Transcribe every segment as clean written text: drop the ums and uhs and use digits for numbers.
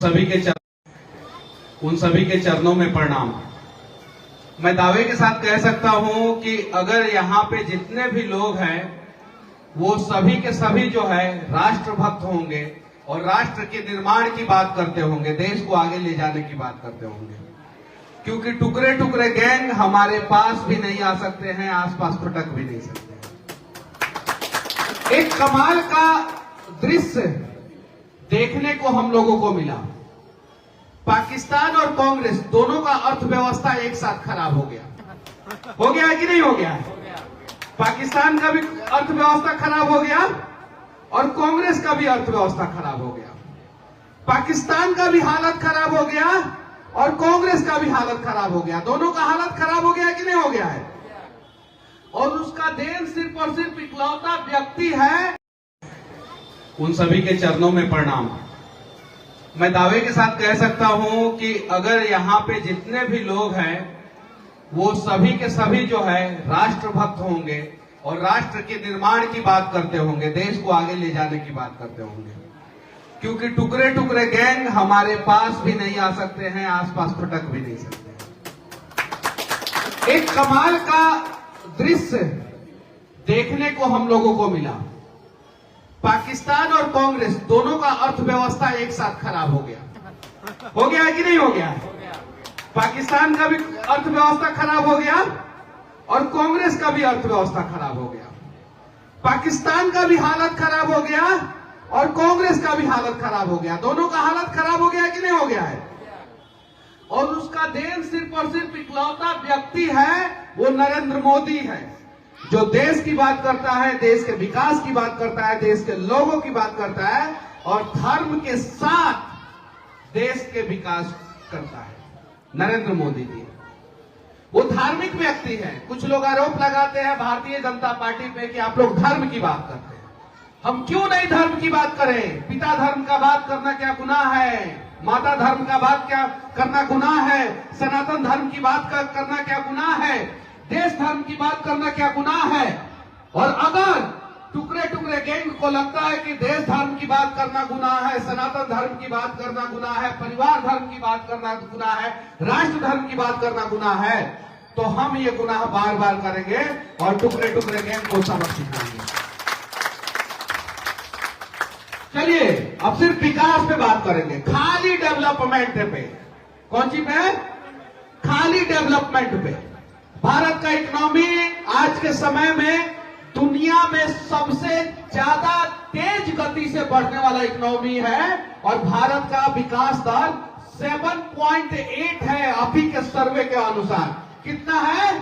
उन सभी के चरणों में प्रणाम। मैं दावे के साथ कह सकता हूं कि अगर यहाँ पे जितने भी लोग हैं वो सभी के सभी जो है राष्ट्रभक्त होंगे और राष्ट्र के निर्माण की बात करते होंगे, देश को आगे ले जाने की बात करते होंगे, क्योंकि टुकड़े टुकड़े गैंग हमारे पास भी नहीं आ सकते हैं, आसपास फटक भी नहीं सकते। एक कमाल का दृश्य देखने को हम लोगों को मिला। पाकिस्तान और कांग्रेस दोनों का अर्थव्यवस्था एक साथ खराब हो गया है कि नहीं हो गया है? पाकिस्तान का भी अर्थव्यवस्था खराब हो गया और कांग्रेस का भी अर्थव्यवस्था खराब हो गया। पाकिस्तान का भी हालत खराब हो गया और कांग्रेस का भी हालत खराब हो गया। दोनों का हालत खराब हो गया कि नहीं हो गया है? और उसका देन सिर्फ और सिर्फ इकलौता व्यक्ति है। उन सभी के चरणों में प्रणाम। मैं दावे के साथ कह सकता हूं कि अगर यहाँ पे जितने भी लोग हैं वो सभी के सभी जो है राष्ट्रभक्त होंगे और राष्ट्र के निर्माण की बात करते होंगे, देश को आगे ले जाने की बात करते होंगे, क्योंकि टुकड़े टुकड़े गैंग हमारे पास भी नहीं आ सकते हैं, आसपास फटक भी नहीं सकते। एक कमाल का दृश्य देखने को हम लोगों को मिला। पाकिस्तान और कांग्रेस दोनों का अर्थव्यवस्था एक साथ खराब हो गया है कि नहीं हो गया है? पाकिस्तान का भी अर्थव्यवस्था खराब हो गया और कांग्रेस का भी अर्थव्यवस्था खराब हो गया। पाकिस्तान का भी हालत खराब हो गया और कांग्रेस का भी हालत खराब हो गया। दोनों का हालत खराब हो गया कि नहीं हो गया है? और उसका देन सिर्फ और सिर्फ इकलौता व्यक्ति है, वो नरेंद्र मोदी है, जो देश की बात करता है, देश के विकास की बात करता है, देश के लोगों की बात करता है और धर्म के साथ देश के विकास करता है। नरेंद्र मोदी जी वो धार्मिक व्यक्ति है। कुछ लोग आरोप लगाते हैं भारतीय जनता पार्टी पे कि आप लोग धर्म की बात करते हैं। हम क्यों नहीं धर्म की बात करें? पिता धर्म का बात करना क्या गुनाह है? माता धर्म का बात क्या करना गुनाह है? सनातन धर्म की बात करना क्या गुनाह है? देश धर्म की बात करना क्या गुनाह है? और अगर टुकड़े टुकड़े गैंग को लगता है कि देश धर्म की बात करना गुनाह है, सनातन धर्म की बात करना गुनाह है, परिवार धर्म की बात करना गुनाह है, राष्ट्र धर्म की बात करना गुनाह है, तो हम ये गुनाह बार बार करेंगे और टुकड़े टुकड़े गैंग को सबक सिखाएंगे। चलिए अब सिर्फ विकास पे बात करेंगे, खाली डेवलपमेंट पे। कौन सी पे? खाली डेवलपमेंट पे। भारत का इकोनॉमी आज के समय में दुनिया में सबसे ज्यादा तेज गति से बढ़ने वाला इकोनॉमी है और भारत का विकास दर 7.8 है अभी के सर्वे के अनुसार। कितना है?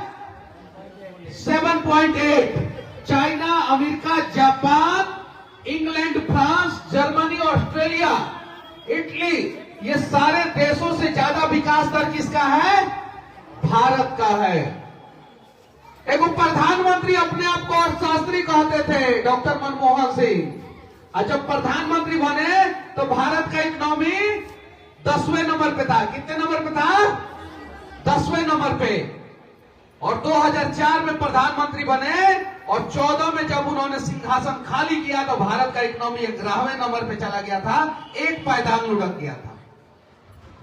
7.8। China, America, Japan, England, France, Germany, Australia, Italy, ये सारे देशों से ज्यादा विकास दर किसका है? भारत का है। एक प्रधानमंत्री अपने आप को अर्थशास्त्री कहते थे, डॉक्टर मनमोहन सिंह। और जब प्रधानमंत्री बने तो भारत का इकोनॉमी 10वें नंबर पे था। कितने नंबर पे था? 10वें नंबर पे। और 2004 में प्रधानमंत्री बने और 14 में जब उन्होंने सिंहासन खाली किया तो भारत का इकोनॉमी 11वें नंबर पे चला गया था, एक पायदान लुढ़क गया था।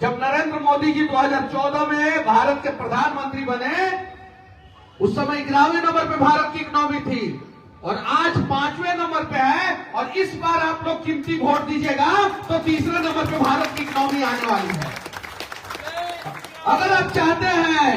जब नरेंद्र मोदी जी 2014 में भारत के प्रधानमंत्री बने उस समय 11वें नंबर पे भारत की इकोनॉमी थी और आज 5वें नंबर पे है। और इस बार आप लोग कीमती वोट दीजिएगा तो 3रे नंबर पे भारत की इकोनॉमी आने वाली है। अगर आप चाहते हैं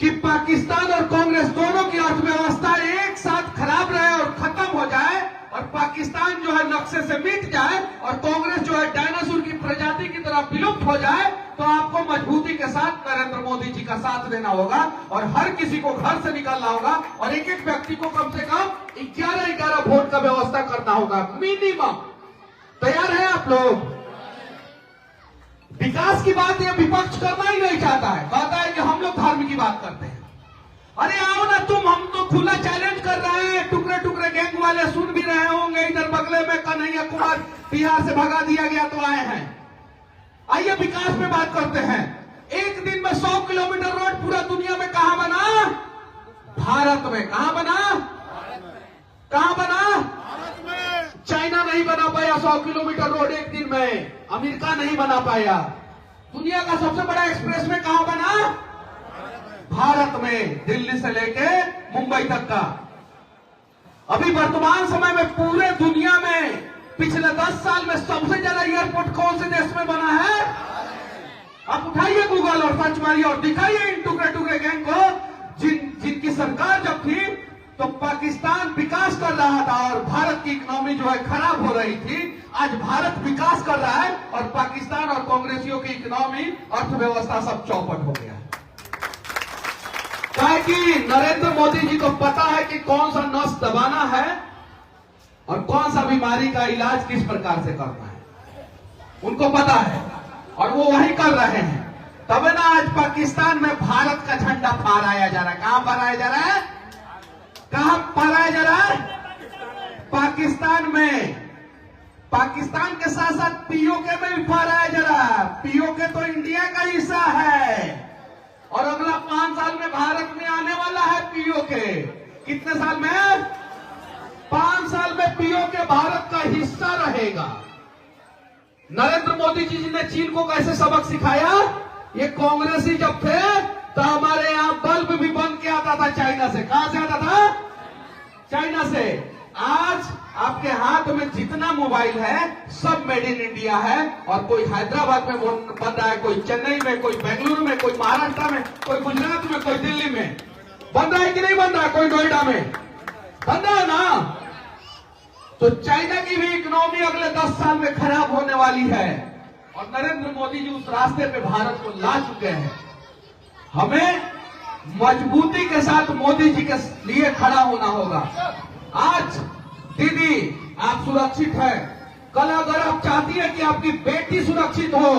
कि पाकिस्तान और कांग्रेस दोनों की अर्थव्यवस्था एक साथ खराब रहे और खत्म हो जाए और पाकिस्तान जो है नक्शे से मिट जाए और कांग्रेस जो है डायनासोर की प्रजाति की तरह विलुप्त हो जाए, तो आपको मजबूती के साथ नरेंद्र मोदी जी का साथ देना होगा और हर किसी को घर से निकालना होगा और एक एक व्यक्ति को कम से कम 11-11 वोट का व्यवस्था करना होगा मिनिमम। तैयार है आप लोग? विकास की बात ये विपक्ष करना ही नहीं चाहता है, कहता है कि हम लोग धर्म की बात करते हैं। अरे आओ ना तुम, हम तो खुला चैलेंज कर रहे हैं। टुकड़े टुकड़े गैंग वाले सुन भी रहे होंगे, इधर बगले में कन्हैया कुमार बिहार से भगा दिया गया तो आए हैं। आइए विकास पे बात करते हैं। एक दिन में 100 किलोमीटर रोड पूरा दुनिया में कहां बना? भारत में। कहां बना? कहां बना? चाइना नहीं बना पाया, 1300 किलोमीटर रोड एक दिन में अमेरिका नहीं बना पाया। दुनिया का सबसे बड़ा एक्सप्रेसवे कहां बना? भारत में, दिल्ली से लेके मुंबई तक का। अभी वर्तमान समय में पूरे दुनिया में पिछले 10 साल में सबसे ज्यादा एयरपोर्ट कौन से देश में बना है? आप उठाइए गूगल और सर्च मारिए और दिखाइए इन टुकड़े टुकड़े गैंग को, जिनकी सरकार जब थी तो पाकिस्तान विकास कर रहा था और भारत की इकोनॉमी जो है खराब हो रही थी। आज भारत विकास कर रहा है और पाकिस्तान और कांग्रेसियों की इकोनॉमी, अर्थव्यवस्था सब चौपट हो गया है। क्या कि नरेंद्र मोदी जी को पता है कि कौन सा नस दबाना है और कौन सा बीमारी का इलाज किस प्रकार से करना है, उनको पता है और वो वही कर रहे हैं। तब ना आज पाकिस्तान में भारत का झंडा फहराया जा रहा है। कहां फहराया जा रहा है? कहां फहराया जा रहा है? पाकिस्तान में। पाकिस्तान के साथ साथ पीओके में भी फहराया जा रहा है। पीओके तो इंडिया का हिस्सा है और अगला 5 साल में भारत में आने वाला है पीओके। कितने साल में? 5 साल में पीओके भारत का हिस्सा रहेगा। नरेंद्र मोदी जी ने चीन को कैसे सबक सिखाया? ये कांग्रेसी जब थे तो हमारे यहां बल्ब भी बन के आता था चाइना से। कहां से आता था? चाइना से। आज आपके हाथ में जितना मोबाइल है सब मेड इन इंडिया है और कोई हैदराबाद में बन रहा है, कोई चेन्नई में, कोई बेंगलुरु में, कोई महाराष्ट्र में, कोई गुजरात में, कोई दिल्ली में बन रहा है कि नहीं बन रहा? कोई नोएडा में बन रहा है ना। तो चाइना की भी इकोनॉमी अगले 10 साल में खराब होने वाली है और नरेंद्र मोदी जी उस रास्ते पे भारत को ला चुके हैं। हमें मजबूती के साथ मोदी जी के लिए खड़ा होना होगा। आज दीदी आप सुरक्षित हैं, कल अगर आप चाहती हैं कि आपकी बेटी सुरक्षित हो,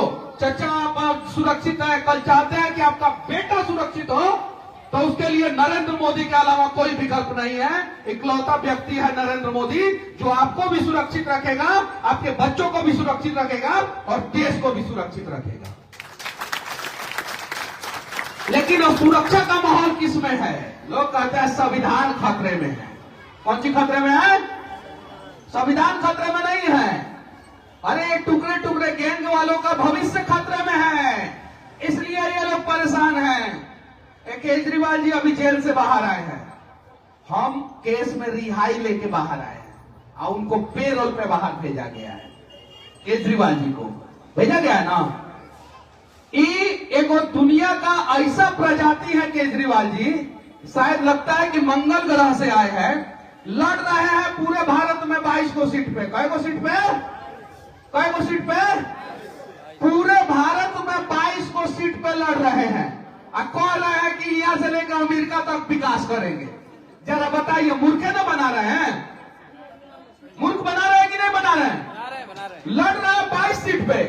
चचा आप सुरक्षित है, कल चाहते हैं कि आपका बेटा सुरक्षित हो, तो उसके लिए नरेंद्र मोदी के अलावा कोई विकल्प नहीं है। इकलौता व्यक्ति है नरेंद्र मोदी जो आपको भी सुरक्षित रखेगा, आपके बच्चों को भी सुरक्षित रखेगा और देश को भी सुरक्षित रखेगा। लेकिन अब सुरक्षा का माहौल किसमें है? लोग कहते हैं संविधान खतरे में है। कौन सी खतरे में है? संविधान खतरे में नहीं है। अरे ये टुकड़े टुकड़े गैंग वालों का भविष्य खतरे में है, इसलिए ये लोग परेशान हैं। केजरीवाल जी अभी जेल से बाहर आए हैं, हम केस में रिहाई लेके बाहर आए हैं और उनको पेरोल पे बाहर भेजा गया है। केजरीवाल जी को भेजा गया है ना। एक दुनिया का ऐसा प्रजाति है केजरीवाल जी, शायद लगता है कि मंगल ग्रह से आए हैं। लड़ रहे हैं पूरे भारत में 22 को सीट पे। कै को सीट पे? कै को सीट पे? पूरे भारत में 22 को सीट पे लड़ रहे हैं और कह रहे हैं कि यहां से लेकर अमेरिका तक विकास करेंगे। जरा बताइए, मूर्खे ना बना रहे हैं? मूर्ख बना रहे हैं कि नहीं बना रहे हैं? लड़ रहे हैं 22 सीट पे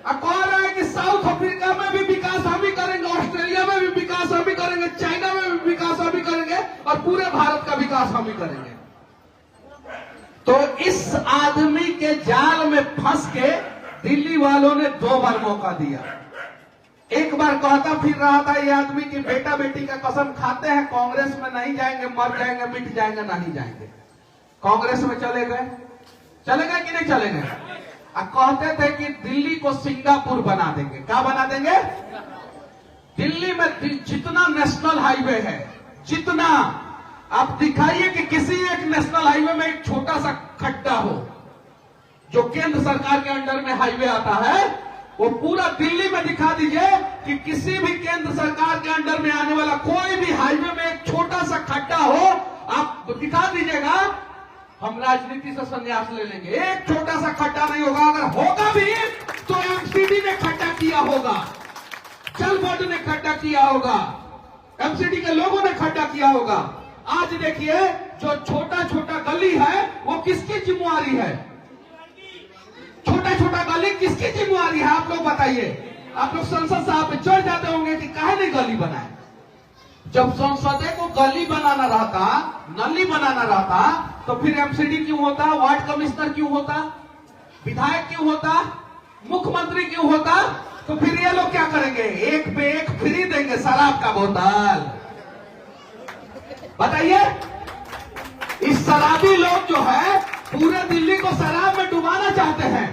और कह रहे हैं कि साउथ अफ्रीका में भी विकास हम ही करेंगे, ऑस्ट्रेलिया में भी विकास हम ही करेंगे, चाइना में भी विकास हम ही करेंगे और पूरे भारत का विकास हम ही करेंगे। तो इस आदमी के जाल में फंस के दिल्ली वालों ने 2 बार मौका दिया। एक बार कहता फिर रहा था ये आदमी कि बेटा बेटी का कसम खाते हैं, कांग्रेस में नहीं जाएंगे, मर जाएंगे, मिट जाएंगे, नहीं जाएंगे। कांग्रेस में चले गए कि नहीं चले गए? कहते थे कि दिल्ली को सिंगापुर बना देंगे। क्या बना देंगे? दिल्ली में जितना नेशनल हाईवे है, जितना आप दिखाइए कि किसी एक नेशनल हाईवे में एक छोटा सा खड्डा हो, जो केंद्र सरकार के अंडर में हाईवे आता है, वो पूरा दिल्ली में दिखा दीजिए कि किसी भी केंद्र सरकार के अंडर में आने वाला कोई भी हाईवे में एक छोटा सा खड्डा हो, आप दिखा दीजिएगा, हम राजनीति से संन्यास ले लेंगे। एक छोटा सा खड्डा नहीं होगा, अगर होगा भी तो एमसीडी ने खड्डा किया होगा, जल बोर्ड ने खड्डा किया होगा, एमसीडी के लोगों ने खड्डा किया होगा। आज देखिए जो छोटा छोटा गली है वो किसकी जिम्मेवारी है? छोटा छोटा गली किसकी जिम्मेवारी है? आप लोग बताइए। आप लोग संसद साहब पे चढ़ जाते होंगे कि काहे नहीं गली बनाए। जब संसद को गली बनाना रहता, नली बनाना रहता, तो फिर एमसीडी क्यों होता, वार्ड कमिश्नर क्यों होता, विधायक क्यों होता, मुख्यमंत्री क्यों होता? तो फिर ये लोग क्या करेंगे? एक पे एक फ्री देंगे शराब का बोतल। बताइए, इस शराबी लोग जो है पूरे दिल्ली को शराब में डुबाना चाहते हैं।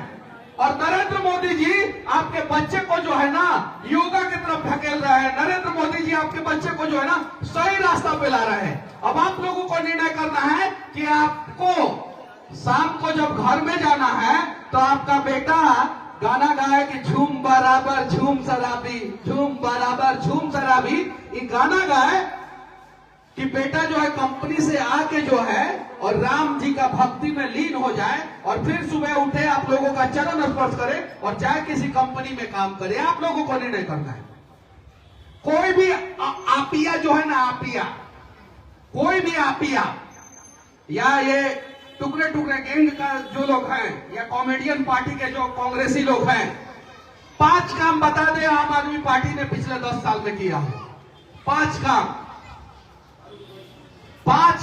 और नरेंद्र मोदी जी आपके बच्चे को जो है ना योगा की तरफ धकेल रहे हैं। नरेंद्र मोदी जी आपके बच्चे को जो है ना सही रास्ता पे ला रहे हैं। अब आप लोगों को निर्णय करना है कि आपको शाम को जब घर में जाना है तो आपका बेटा गाना गाए कि झूम बराबर झूम शराबी, झूम बराबर झूम शराबी, ये गाना गाए कि बेटा जो है कंपनी से आके जो है और राम जी का भक्ति में लीन हो जाए और फिर सुबह उठे आप लोगों का चरण स्पर्श करे और चाहे किसी कंपनी में काम करे। आप लोगों को निर्णय करना है। कोई भी आपिया जो है ना, आपिया, कोई भी आपिया या ये टुकड़े टुकड़े गैंग का जो लोग हैं या कॉमेडियन पार्टी के जो कांग्रेसी लोग हैं, 5 काम बता दे आम आदमी पार्टी ने पिछले 10 साल में किया है। 5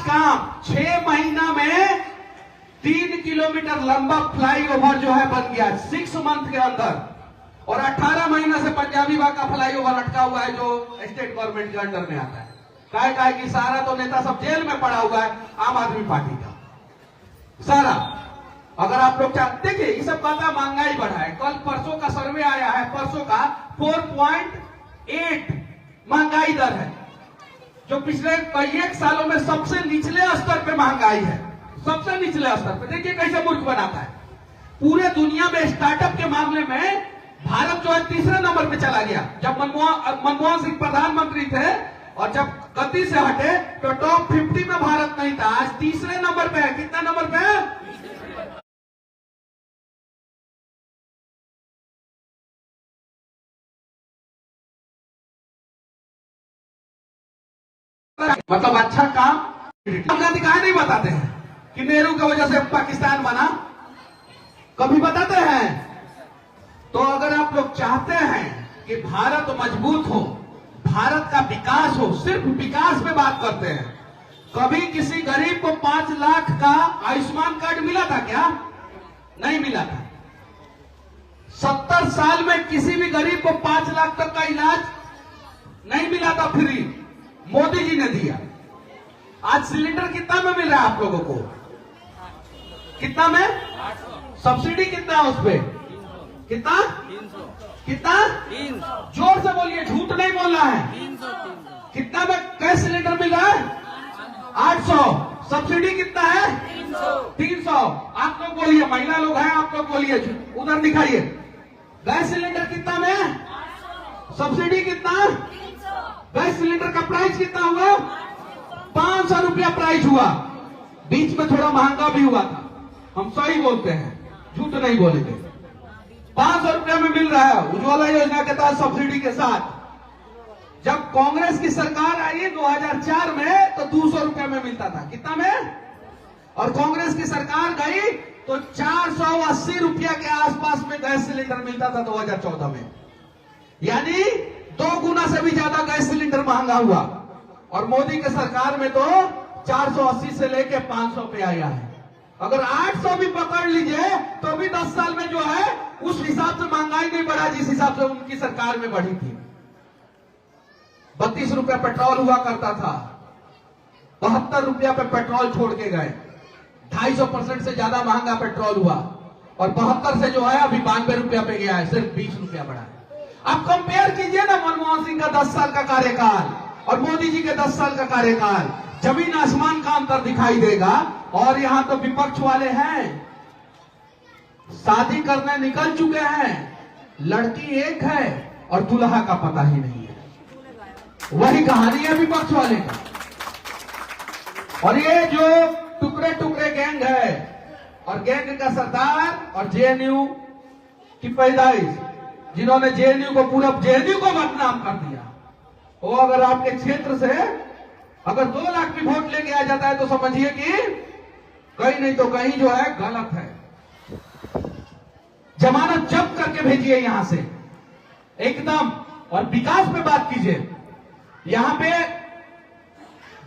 काम 6 महीना में 3 किलोमीटर लंबा फ्लाईओवर जो है बन गया 6 मंथ के अंदर। और 18 महीना से पंजाबी बाग का फ्लाईओवर अटका हुआ है जो स्टेट गवर्नमेंट के अंडर में आता है। काहे कि सारा तो नेता सब जेल में पड़ा हुआ है आम आदमी पार्टी का सारा। अगर आप लोग चाहते देखिए ये सब कहता महंगाई बढ़ा है। कल परसों का सर्वे आया है, परसों का 4.8 महंगाई दर है, जो पिछले कई एक सालों में सबसे निचले स्तर पे महंगाई है, सबसे निचले स्तर पे। देखिए कैसे मूर्ख बनाता है। पूरे दुनिया में स्टार्टअप के मामले में भारत जो है तीसरे नंबर पे चला गया। जब मनमोहन सिंह प्रधानमंत्री थे और जब गति से हटे तो टॉप 50 में भारत नहीं था, आज तीसरे नंबर पे है। कितना नंबर पे है? मतलब अच्छा काम। राहुल गांधी कहा नहीं बताते हैं कि नेहरू की वजह से पाकिस्तान बना? कभी बताते हैं? तो अगर आप लोग चाहते हैं कि भारत मजबूत हो, भारत का विकास हो, सिर्फ विकास पे बात करते हैं। कभी किसी गरीब को 5 लाख का आयुष्मान कार्ड मिला था क्या? नहीं मिला था। 70 साल में किसी भी गरीब को 5 लाख तक का इलाज नहीं मिला था फ्री, मोदी जी ने दिया। आज सिलेंडर कितना में मिल रहा है आप लोगों को? कितना में? सब्सिडी कितना है उस पर? कितना? कितना? जोर से बोलिए, झूठ नहीं बोलना है। कितना में गैस सिलेंडर मिल रहा है? 800। सब्सिडी कितना है? 300। आप लोग बोलिए, महिला लोग हैं, आप लोग बोलिए, उधर दिखाइए। गैस सिलेंडर कितना में? सब्सिडी कितना? गैस सिलेंडर का प्राइस कितना हुआ? 500 रुपया प्राइस हुआ। बीच में थोड़ा महंगा भी हुआ था, हम सही बोलते हैं, झूठ नहीं बोलेंगे। 500 रुपया में मिल रहा है उज्ज्वला योजना के तहत सब्सिडी के साथ। जब कांग्रेस की सरकार आई 2004 में तो 200 रुपया में मिलता था। कितना में? और कांग्रेस की सरकार गई तो 480 रुपया के आसपास में गैस सिलेंडर मिलता था 2014 में। यानी 2 गुना से भी ज्यादा गैस सिलेंडर महंगा हुआ। और मोदी के सरकार में तो 480 से लेके 500 पे आया है। अगर 800 भी पकड़ लीजिए तो भी 10 साल में जो है उस हिसाब से महंगाई नहीं बढ़ा जिस हिसाब से उनकी सरकार में बढ़ी थी। 32 रुपया पेट्रोल हुआ करता था, 72 रुपया पे पेट्रोल छोड़ के गए। 250% से ज्यादा महंगा पेट्रोल हुआ और 72 से जो है अभी 92 रुपया पे गया है, सिर्फ 20 रुपया बढ़ा है। आप कंपेयर कीजिए ना मनमोहन सिंह का 10 साल का कार्यकाल और मोदी जी के 10 साल का कार्यकाल, जमीन आसमान का अंतर दिखाई देगा। और यहां तो विपक्ष वाले हैं, शादी करने निकल चुके हैं, लड़की एक है और दुल्हा का पता ही नहीं है। वही कहानी है विपक्ष वाले का। और ये जो टुकड़े टुकड़े गैंग है और गैंग का सरदार और जेएनयू की पैदाइश, जिन्होंने जेएनयू को पूरा जेएनयू को बदनाम कर दिया, वो अगर आपके क्षेत्र से अगर 2 लाख भी वोट लेके आ जाता है तो समझिए कि कहीं नहीं तो कहीं जो है गलत है। जमानत जब्त करके भेजिए यहां से एकदम। और विकास पे बात कीजिए। यहां पे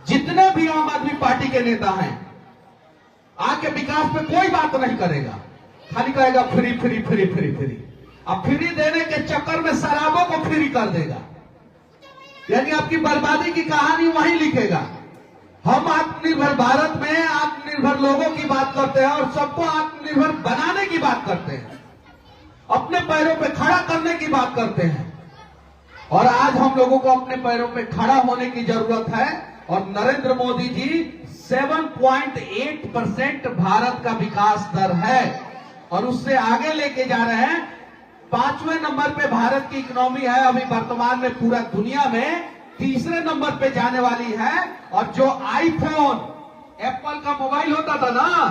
जितने भी आम आदमी पार्टी के नेता हैं आके विकास पे कोई बात नहीं करेगा, खाली कहेगा free free free free free. अब फ्री देने के चक्कर में शराबों को फ्री कर देगा, यानी आपकी बर्बादी की कहानी वहीं लिखेगा। हम आत्मनिर्भर भारत में आत्मनिर्भर लोगों की बात करते हैं और सबको आत्मनिर्भर बनाने की बात करते हैं, अपने पैरों पे खड़ा करने की बात करते हैं। और आज हम लोगों को अपने पैरों पे खड़ा होने की जरूरत है। और नरेंद्र मोदी जी 7.8% भारत का विकास दर है और उससे आगे लेके जा रहे हैं। 5वें नंबर पे भारत की इकोनॉमी है अभी वर्तमान में पूरा दुनिया में, 3रे नंबर पे जाने वाली है। और जो आईफोन एप्पल का मोबाइल होता था ना,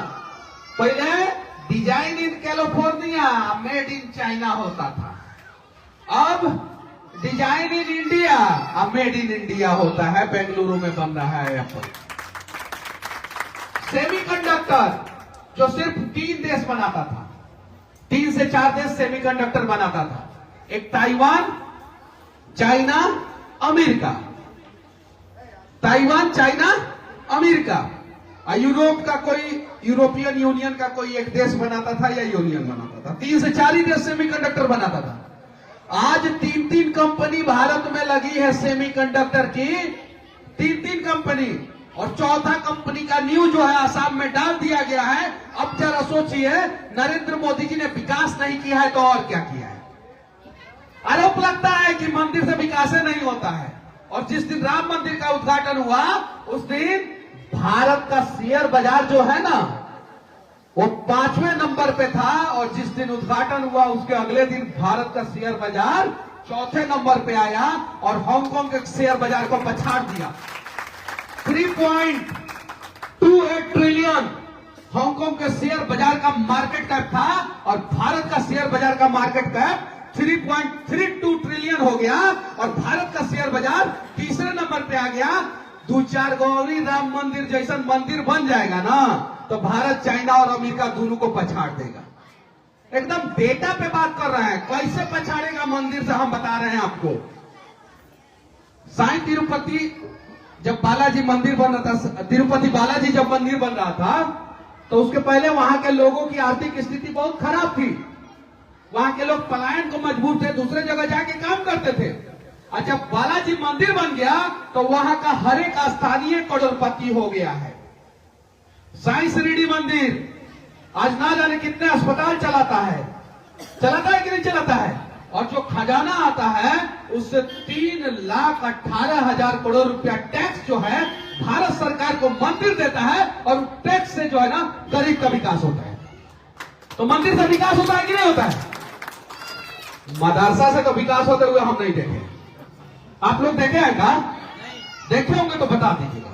पहले design in California made in China होता था, अब design in India made in India होता है, बेंगलुरु में बन रहा है एप्पल। सेमीकंडक्टर जो सिर्फ 3 देश बनाता था, 3 से 4 देश सेमीकंडक्टर बनाता था, एक Taiwan, China, America. Taiwan, China, America. Europe का कोई, यूरोपियन यूनियन का कोई एक देश बनाता था या यूनियन बनाता था। 3 से 4 ही देश सेमीकंडक्टर बनाता था। आज 3 कंपनी भारत में लगी है सेमीकंडक्टर की, 3 कंपनी। और चौथा कंपनी का न्यू जो है आसाम में डाल दिया गया है। अब जरा सोचिए, नरेंद्र मोदी जी ने विकास नहीं किया है तो और क्या किया है? आरोप लगता है कि मंदिर से विकास नहीं होता है। और जिस दिन राम मंदिर का उद्घाटन हुआ उस दिन भारत का शेयर बाजार जो है ना, वो 5वें नंबर पे था। और जिस दिन उद्घाटन हुआ उसके अगले दिन भारत का शेयर बाजार 4थे नंबर पे आया और हांगकांग के शेयर बाजार को पछाड़ दिया। 3.28 ट्रिलियन हांगकांग के शेयर बाजार का मार्केट कैप था और भारत का शेयर बाजार का मार्केट कैप 3.32 ट्रिलियन हो गया। और भारत का शेयर बाजार 3रे नंबर पे आ गया। 2-4 गौरी राम मंदिर जैसा मंदिर बन जाएगा ना, तो भारत, चाइना और अमेरिका दोनों को पछाड़ देगा। एकदम डेटा पे बात कर रहे हैं। कैसे पछाड़ेगा मंदिर से हम बता रहे हैं आपको। साईं तिरुपति जब बालाजी मंदिर बन रहा था, तिरुपति बालाजी जब मंदिर बन रहा था, तो उसके पहले वहां के लोगों की आर्थिक स्थिति बहुत खराब थी। वहां के लोग पलायन को मजबूर थे, दूसरे जगह जाके काम करते थे। और जब बालाजी मंदिर बन गया तो वहां का हर एक स्थानीय करोड़पति हो गया है। साईं शिरडी मंदिर आज ना जाने कितने अस्पताल चलाता है कि नहीं चलाता है। और जो खजाना आता है उससे 3,18,000 करोड़ रुपया टैक्स जो है भारत सरकार को मंदिर देता है। और टैक्स से जो है ना गरीब का विकास होता है। तो मंदिर से विकास होता है कि नहीं होता है? मदरसा से तो विकास होते हुए हम नहीं देखे। आप लोग देखे हैं क्या? देखे होंगे तो बता दीजिएगा।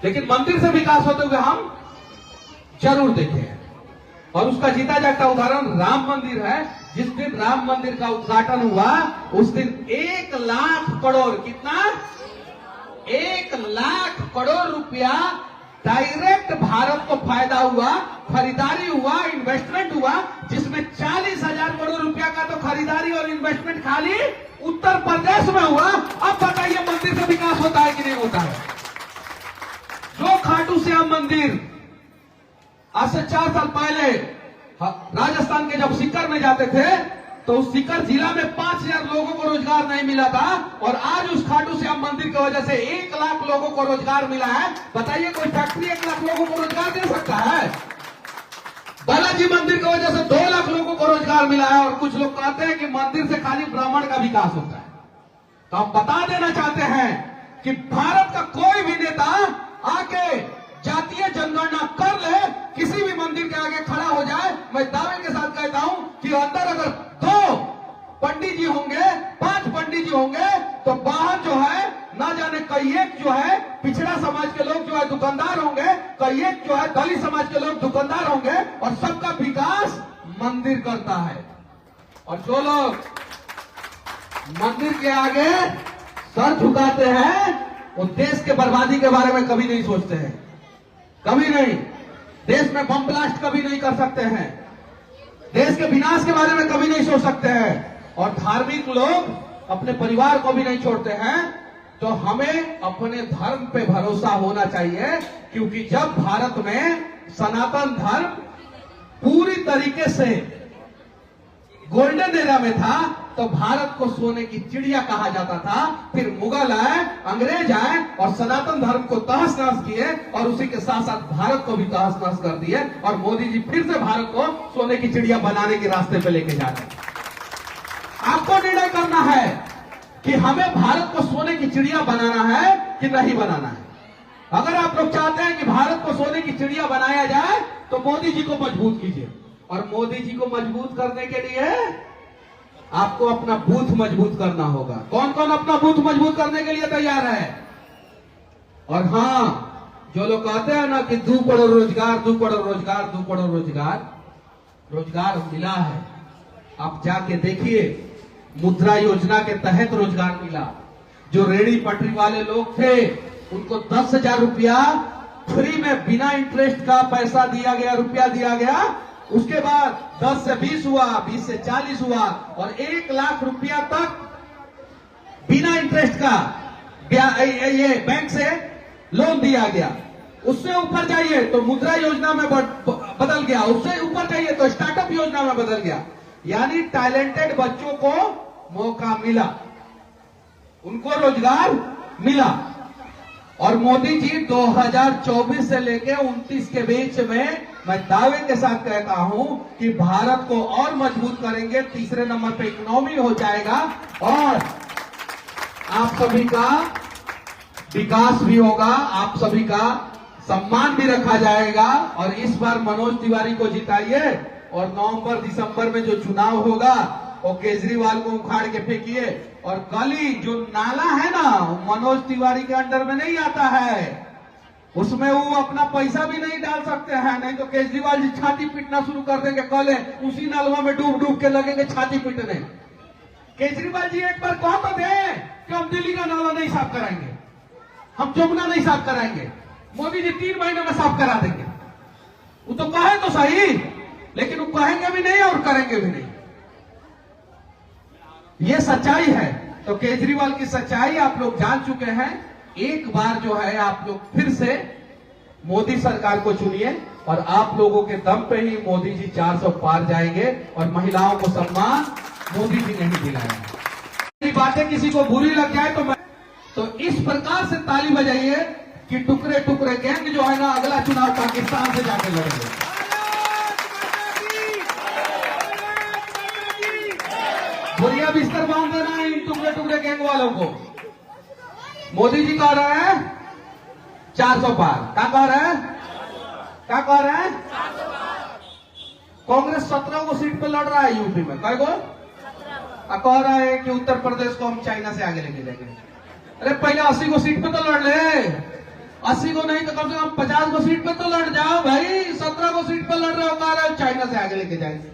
लेकिन मंदिर से विकास होते हुए हम जरूर देखे हैं। और उसका जीता जागता उदाहरण राम मंदिर है। जिस दिन राम मंदिर का उद्घाटन हुआ उस दिन 1 लाख करोड़, कितना? 1 लाख करोड़ रुपया डायरेक्ट भारत को फायदा हुआ, खरीदारी हुआ, इन्वेस्टमेंट हुआ, जिसमें 40,000 करोड़ रुपया का तो खरीदारी और इन्वेस्टमेंट खाली उत्तर प्रदेश में हुआ। अब बताइए मंदिर से विकास होता है कि नहीं होता है? जो खाटू श्याम मंदिर आज से 4 साल पहले राजस्थान के जब सीकर में जाते थे तो उस सीकर जिला में 5,000 लोगों को रोजगार नहीं मिला था। और आज उस खाटू श्याम मंदिर की वजह से 1 लाख लोगों को रोजगार मिला है। बताइए कोई फैक्ट्री 1 लाख लोगों को रोजगार दे सकता है? बालाजी मंदिर की वजह से 2 लाख लोगों को रोजगार मिला है। और कुछ लोग कहते हैं कि मंदिर से खाली ब्राह्मण का विकास होता है। तो हम बता देना चाहते हैं कि भारत का कोई भी नेता आके जातीय जनगणना कर ले, किसी भी मंदिर के आगे खड़ा हो जाए, मैं दावे के साथ कहता हूं कि अंदर अगर 2 पंडित जी होंगे, 5 पंडित जी होंगे तो बाहर जो है ना जाने कई एक जो है पिछड़ा समाज के लोग जो है दुकानदार होंगे, कई एक जो है दलित समाज के लोग दुकानदार होंगे। और सबका विकास मंदिर करता है। और जो लोग मंदिर के आगे सर झुकाते हैं वो देश के बर्बादी के बारे में कभी नहीं सोचते हैं, कभी नहीं। देश में बम ब्लास्ट कभी नहीं कर सकते हैं, देश के विनाश के बारे में कभी नहीं सोच सकते हैं। और धार्मिक लोग अपने परिवार को भी नहीं छोड़ते हैं। तो हमें अपने धर्म पे भरोसा होना चाहिए, क्योंकि जब भारत में सनातन धर्म पूरी तरीके से गोल्डन एरा में था तो भारत को सोने की चिड़िया कहा जाता था। फिर मुगल आए, अंग्रेज आए और सनातन धर्म को तहस नहस किए और उसी के साथ साथ भारत को भी तहस नहस कर दिए और मोदी जी फिर से भारत को सोने की चिड़िया बनाने के रास्ते पे लेके जा रहे हैं। आपको निर्णय करना है कि हमें भारत को सोने की चिड़िया बनाना है कि नहीं बनाना है। अगर आप लोग चाहते हैं कि भारत को सोने की चिड़िया बनाया जाए तो मोदी जी को मजबूत कीजिए और मोदी जी को मजबूत करने के लिए आपको अपना बूथ मजबूत करना होगा। कौन कौन अपना बूथ मजबूत करने के लिए तैयार है? और हां, जो लोग कहते हैं ना कि 2 करोड़ रोजगार, 2 करोड़ रोजगार, 2 करोड़ रोजगार, रोजगार मिला है। आप जाके देखिए, मुद्रा योजना के तहत रोजगार मिला। जो रेहड़ी पटरी वाले लोग थे उनको 10,000 रुपया फ्री में बिना इंटरेस्ट का पैसा दिया गया, रुपया दिया गया। उसके बाद 10 से 20 हुआ, 20 से 40 हुआ और 1 लाख रुपया तक बिना इंटरेस्ट का ये बैंक से लोन दिया गया। उससे ऊपर जाइए तो मुद्रा योजना में बदल गया, उससे ऊपर जाइए तो स्टार्टअप योजना में बदल गया। यानी टैलेंटेड बच्चों को मौका मिला, उनको रोजगार मिला। और मोदी जी 2024 से लेकर 29 के बीच में मैं दावे के साथ कहता हूं कि भारत को और मजबूत करेंगे। तीसरे नंबर पे इकोनॉमी हो जाएगा और आप सभी का विकास भी होगा, आप सभी का सम्मान भी रखा जाएगा। और इस बार मनोज तिवारी को जिताइए और नवंबर दिसंबर में जो चुनाव होगा वो केजरीवाल को उखाड़ के फेंकिए। और गली जो नाला है ना, मनोज तिवारी के अंडर में नहीं आता है, उसमें वो अपना पैसा भी नहीं डाल सकते हैं। नहीं तो केजरीवाल जी छाती पीटना शुरू कर देंगे, कल उसी नालवा में डूब डूब के लगेंगे छाती पीटने। केजरीवाल जी एक बार कहो तो दे कि हम दिल्ली का नाला नहीं साफ कराएंगे, हम जमुना नहीं साफ कराएंगे। मोदी जी 3 महीने में साफ करा देंगे। वो तो कहे तो सही, लेकिन वो कहेंगे भी नहीं और करेंगे भी नहीं। ये सच्चाई है। तो केजरीवाल की सच्चाई आप लोग जान चुके हैं। एक बार जो है आप लोग फिर से मोदी सरकार को चुनिए और आप लोगों के दम पे ही मोदी जी 400 पार जाएंगे और महिलाओं को सम्मान मोदी जी नहीं दिलाएंगे। बातें किसी को बुरी लग जाए तो इस प्रकार से ताली बजाइए कि टुकड़े टुकड़े गैंग जो है ना अगला चुनाव पाकिस्तान से जाके लड़ेंगे। बोरिया बिस्तर बांध देना है इन टुकड़े टुकड़े गैंग वालों को। मोदी जी कह रहे हैं 400 पार। क्या कह रहे हैं? क्या कह रहे हैं? कांग्रेस 17 को सीट पे लड़ रहा है यूपी में। कई को कह रहा है कि उत्तर प्रदेश को हम चाइना से आगे लेके जाएंगे। अरे पहले 80 को सीट पे तो लड़ ले, 80 को नहीं तो कम से कम 50 को सीट पे तो लड़ जाओ भाई। 17 को सीट पे लड़ रहे हो, कह रहे हो चाइना से आगे लेके जाएंगे।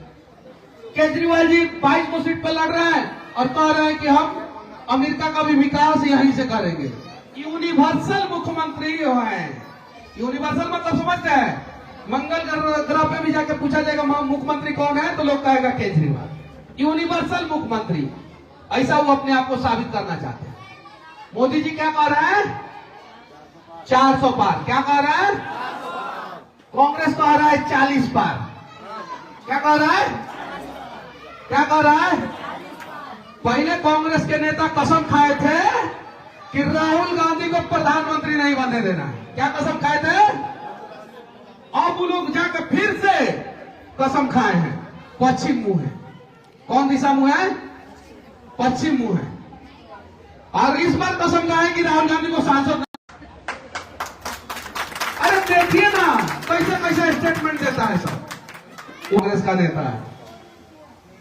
केजरीवाल जी 22 को सीट पर लड़ रहे हैं और कह रहे हैं कि हम अमेरिका का भी विकास यहीं से करेंगे। यूनिवर्सल मुख्यमंत्री है। यूनिवर्सल मतलब समझते हैं? मंगल ग्रह पे भी जाके पूछा जाएगा मुख्यमंत्री कौन है तो लोग कहेगा केजरीवाल। यूनिवर्सल मुख्यमंत्री, ऐसा वो अपने आप को साबित करना चाहते हैं। मोदी जी क्या कह रहे हैं? 400 पार। क्या कह रहा है? कांग्रेस कह रहा है 40 पार। क्या कह रहा है? क्या कह रहा है? पहले कांग्रेस के नेता कसम खाए थे कि राहुल गांधी को प्रधानमंत्री नहीं बनने देना है। क्या कसम खाए थे? अब वो लोग जाकर फिर से कसम खाए हैं। पश्चिम मुंह है। कौन दिशा मुंह है? पश्चिम मुंह है। और इस बार कसम खाए कि राहुल गांधी को सांसद। अरे देखिए ना कैसे कैसे स्टेटमेंट देता है सब। कांग्रेस का नेता है।